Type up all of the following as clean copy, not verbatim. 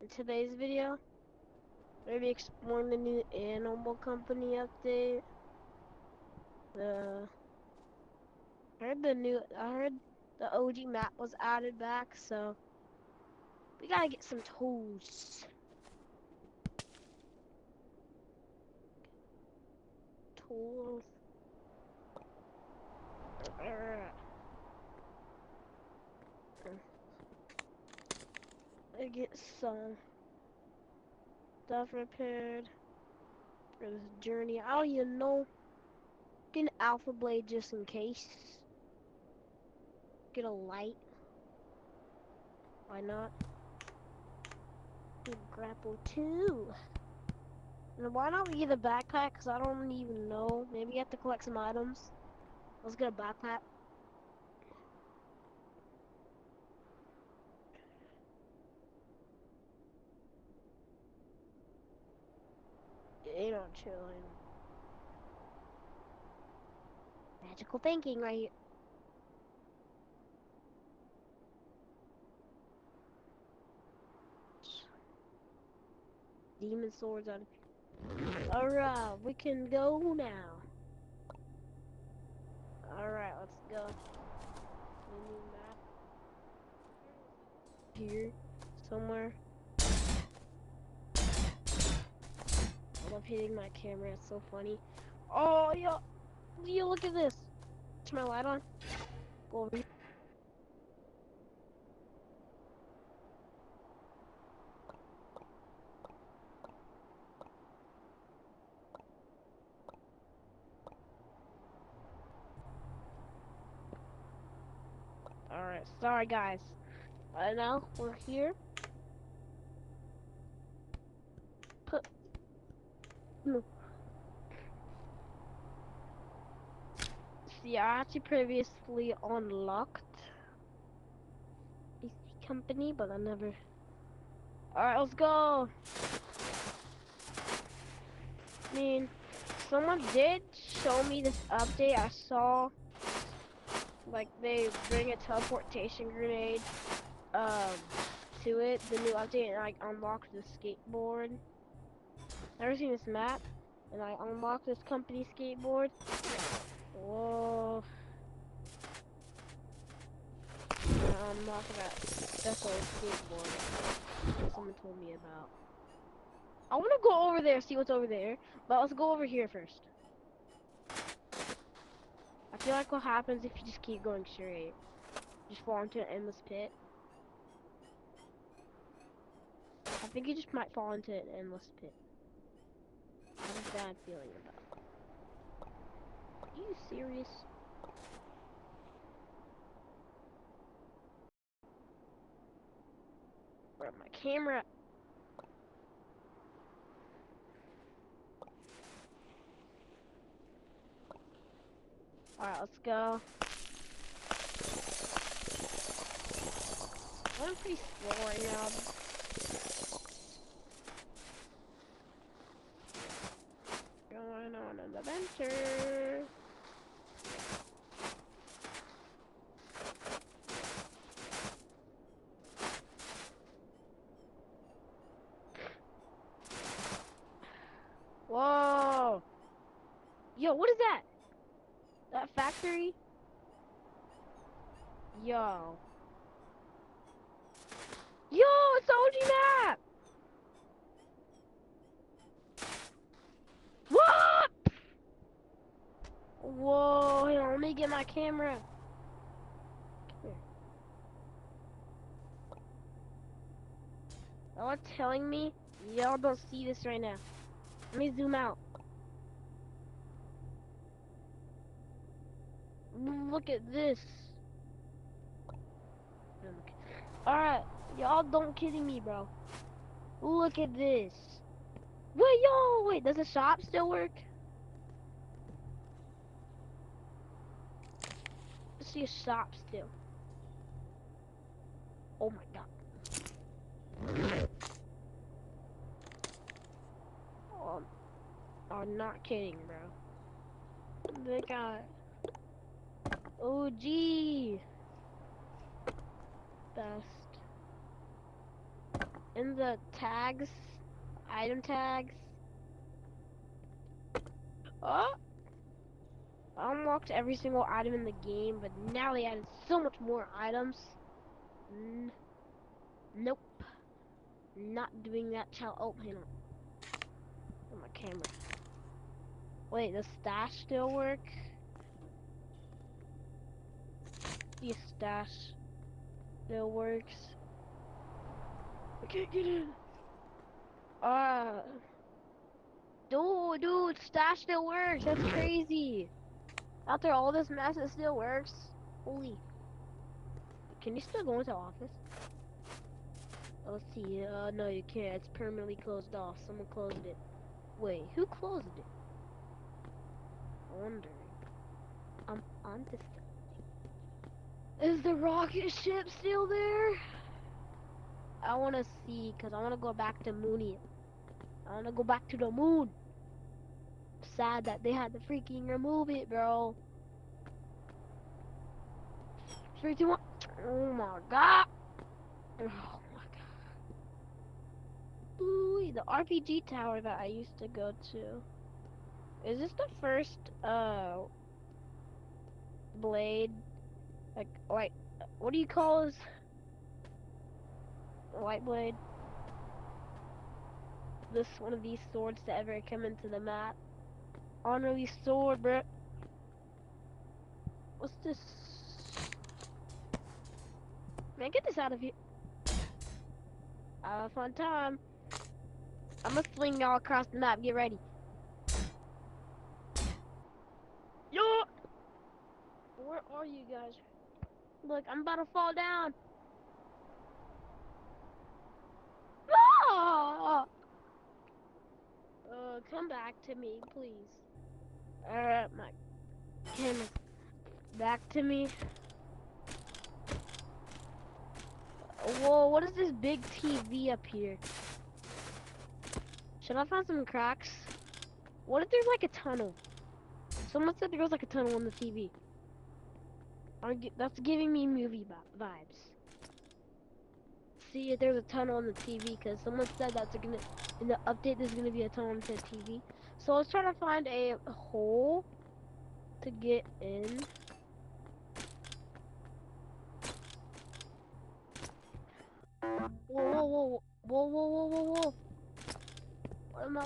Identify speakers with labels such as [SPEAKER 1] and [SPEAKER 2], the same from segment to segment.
[SPEAKER 1] In today's video, maybe exploring the new Animal Company update. I heard the OG map was added back, so we gotta get some tools. Tools. I get some stuff repaired for this journey. I don't even know. Get an alpha blade just in case. Get a light. Why not? Get a grapple too. And why not we get a backpack? Cause I don't even know. Maybe you have to collect some items. Let's get a backpack. You know, chilling. Magical thinking right here. Demon swords on. Alright, we can go now. Alright, let's go. New map. Here, somewhere. I love hitting my camera, it's so funny. Oh, yo, look at this. Turn my light on. Go over here. Alright, sorry guys. Now we're here. Put. No. See, I actually previously unlocked AC Company, but I never. Alright, let's go. I mean, someone did show me this update. I saw, like, they bring a teleportation grenade, to it, the new update, and I unlocked the skateboard. Never seen this map, and I unlocked this company skateboard. Whoa. I unlocked that special skateboard someone told me about. I want to go over there, see what's over there, but let's go over here first. I feel like what happens if you just keep going straight? Just fall into an endless pit. I think you just might fall into an endless pit. I have a bad feeling about it. Are you serious? Where's my camera? Alright, let's go. I'm pretty slow right now. Going on an adventure. Whoa! Yo, what is that? That factory? Yo. Yo, it's the OG map! What? Whoa, hang on, let me get my camera. Come here. Y'all telling me y'all don't see this right now. Let me zoom out. Look at this. Alright, y'all don't kidding me, bro. Look at this. Wait, does the shop still work? I see a shop still. Oh my god. Oh, I'm not kidding, bro. They got OG best. in the tags, item tags. Oh, I unlocked every single item in the game, but now they added so much more items. Nope, not doing that. Child. Oh, hang on my camera. Wait, the stash still work? The stash still works. I can't get in. Dude, stash still works. That's crazy. After all this mess, it still works. Holy. Can you still go into office? Oh, let's see. No, you can't. It's permanently closed off. Someone closed it. Wait, who closed it? Wondering. I'm on this. Is the rocket ship still there? I want to see, because I want to go back to Mooney. I want to go back to the moon. Sad that they had to freaking remove it, bro. 3, 2, 1. Oh my god. Oh my god. Ooh, the RPG tower that I used to go to. Is this the first, blade? Like, what do you call this? White blade? This one of these swords to ever come into the map. Honorary sword, bro. What's this? Man, get this out of here. Have a fun time. I'm gonna fling y'all across the map. Get ready. Yo! Where are you guys? Look, I'm about to fall down. Ah! Come back to me, please. Alright, my camera's back to me. Whoa, what is this big TV up here? Should I find some cracks? What if there's like a tunnel? Someone said there was like a tunnel on the TV. That's giving me movie vibes. See if there's a tunnel on the TV, because someone said that's gonna, in the update there's gonna be a tunnel on the TV. So I was trying to find a hole to get in. Whoa, whoa, whoa, whoa, whoa, whoa, whoa, whoa.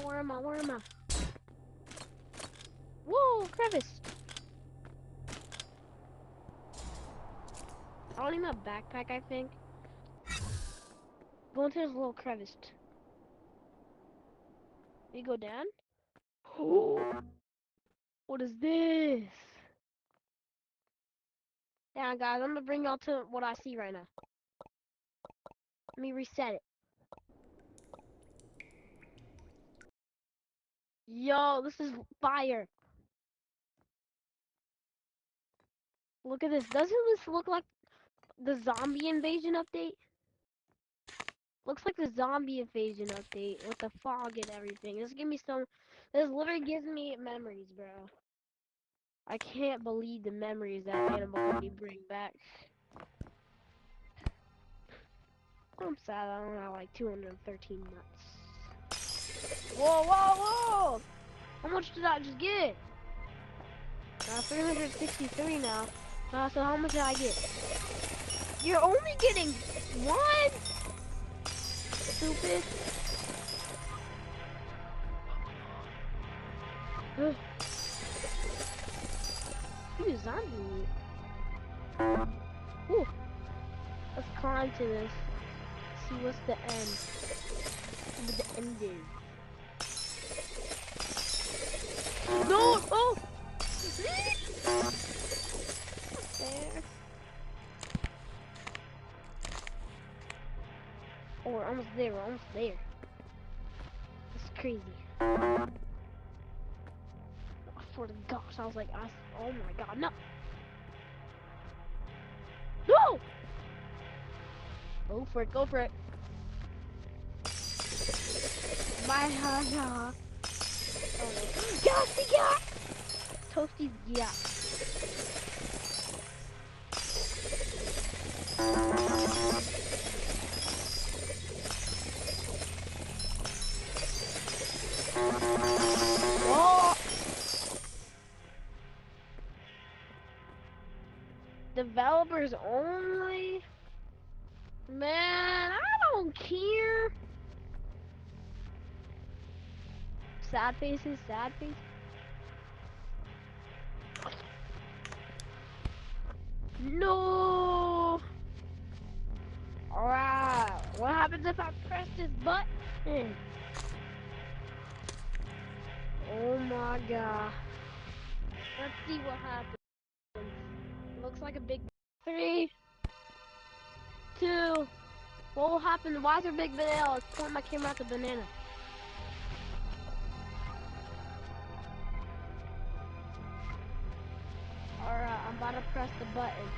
[SPEAKER 1] Where am I? Whoa, crevice. I don't need my backpack, I think. Go into this little crevice. You go down? Oh, what is this? Yeah, guys, I'm gonna bring y'all to what I see right now. Let me reset it. Yo, this is fire. Look at this. Doesn't this look like the zombie invasion update? Looks like the zombie invasion update with the fog and everything. This literally gives me memories, bro. I can't believe the memories that Animal Crossing bring back. I'm sad I don't have like 213 nuts. Whoa, whoa, whoa! How much did I just get? 363 now. So how much did I get? You're only getting one? Stupid. Ooh, zombie meat. Ooh. Let's climb to this. See what's the end. See what the end is. No! Oh! There. Oh, we're almost there. That's crazy. Oh, for the gosh, I was like, oh my god, no! No! Go for it. My ha. Oh no. Yeah! Toasty, yeah. Oh! Developers only? Man, I don't care. Sad faces, sad faces. No! Alright, what happens if I press this button? Oh my god. Let's see what happens. Looks like a big 3, 2. What will happen? Why is there a big banana? Let's point my camera at the banana. Alright, I'm about to press the button.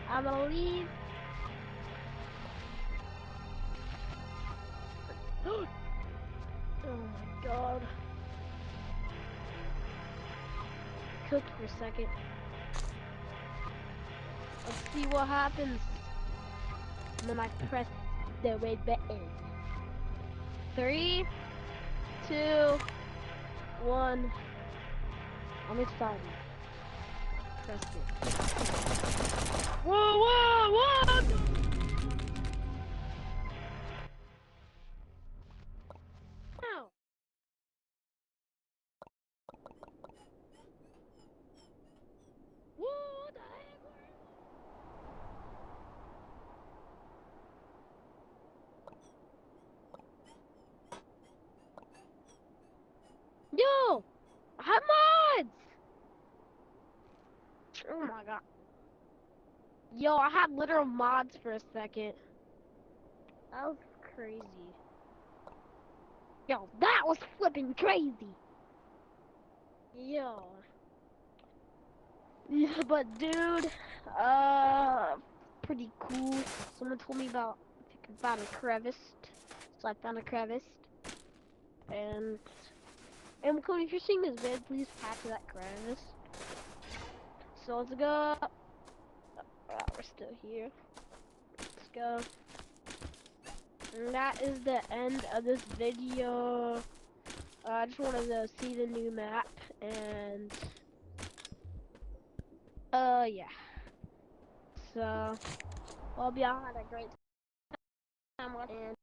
[SPEAKER 1] I'm gonna leave. Oh my god. Cooked for a second. Let's see what happens when I press the red button. 3, 2, 1. I'm excited. Press it. Whoa, whoa, whoa! Ow. What the heck? Yo! I have mods! Oh my god. Yo, I had literal mods for a second. That was crazy. Yo, that was flipping crazy! Yo. Yeah, but dude, pretty cool. Someone told me about if you can find a crevice. So I found a crevice. And Cody, if you're seeing this vid, please pass to that crevice. So let's go. We're still here. Let's go. And that is the end of this video. I just wanted to see the new map and yeah. So hope y'all had a great time watching.